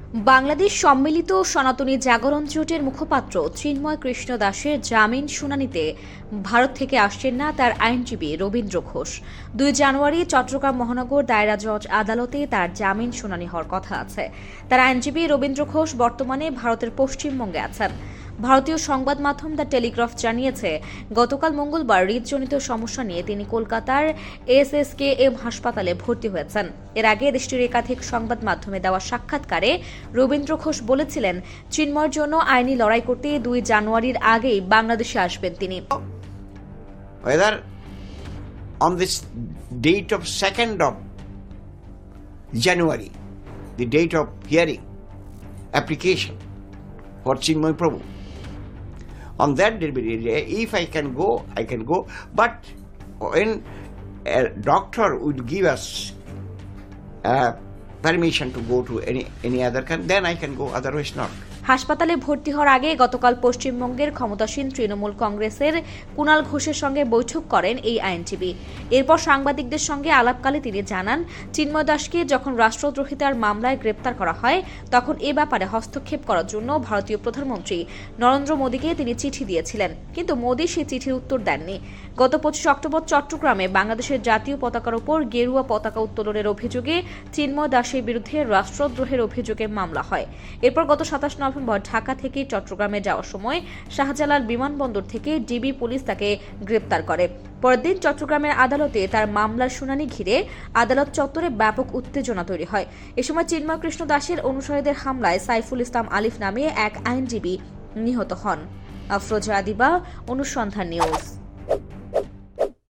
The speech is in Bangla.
বাংলাদেশ সম্মিলিত সনাতনী জাগরণ জোটের মুখপাত্র চিন্ময় কৃষ্ণ দাসের জামিন শুনানিতে ভারত থেকে আসছেন না তার আইনজীবী রবীন্দ্র ঘোষ। 2 জানুয়ারি চট্টগ্রাম মহানগর দায়রা জজ আদালতে তার জামিন শুনানি হওয়ার কথা আছে। তার আইনজীবী রবীন্দ্র ঘোষ বর্তমানে ভারতের পশ্চিমবঙ্গে আছেন। ভারতীয় সংবাদ মাধ্যম দ্য টেলিগ্রাফ জানিয়েছে, গতকাল মঙ্গলবার হৃদজনিত সমস্যা নিয়ে তিনি কলকাতার SSKM হাসপাতালে ভর্তি হয়েছেন। এর আগে দেশটির একাধিক সংবাদ মাধ্যমে দেওয়া সাক্ষাৎকারে রবীন্দ্র ঘোষ বলেছিলেন, চিন্ময়ের জন্য আইনি লড়াই করতে 2 জানুয়ারির আগেই বাংলাদেশে আসবেন তিনি। Whether on this date of 2nd of January, the date of hearing application for Chinmoy Prabhu, on that day, if I can go, I can go. But when a doctor would give us permission to go to any other country, then I can go, otherwise not. হাসপাতালে ভর্তি হওয়ার আগে গতকাল পশ্চিমবঙ্গের ক্ষমতাসীন তৃণমূল কংগ্রেসের কুণাল ঘোষের সঙ্গে বৈঠক করেন এই আইনজীবী। এরপর সাংবাদিকদের সঙ্গে আলাপকালে তিনি জানান, চিন্ময় দাসকে যখন রাষ্ট্রদ্রোহিতার মামলায় গ্রেপ্তার করা হয়, তখন এ ব্যাপারে হস্তক্ষেপ করার জন্য ভারতীয় প্রধানমন্ত্রী নরেন্দ্র মোদীকে তিনি চিঠি দিয়েছিলেন, কিন্তু মোদী সেই চিঠির উত্তর দেননি। গত 25 অক্টোবর চট্টগ্রামে বাংলাদেশের জাতীয় পতাকার উপর গেরুয়া পতাকা উত্তোলনের অভিযোগে চিন্ময় দাসের বিরুদ্ধে রাষ্ট্রদ্রোহের অভিযোগে মামলা হয়। এরপর গত 27 নভেম্বর ঢাকা থেকে চট্টগ্রামে যাওয়ার সময় শাহজালাল বিমানবন্দর থেকে ডিবি পুলিশ তাকে গ্রেপ্তার করে। পরের দিন চট্টগ্রামের আদালতে তার মামলার শুনানি ঘিরে আদালত চত্বরে ব্যাপক উত্তেজনা তৈরি হয়। এ সময় চিন্ময় কৃষ্ণ দাসের অনুসারীদের হামলায় সাইফুল ইসলাম আলিফ নামে এক আইনজীবী নিহত হন। আফরোজা আদিবা, অনুসন্ধান নিউজ।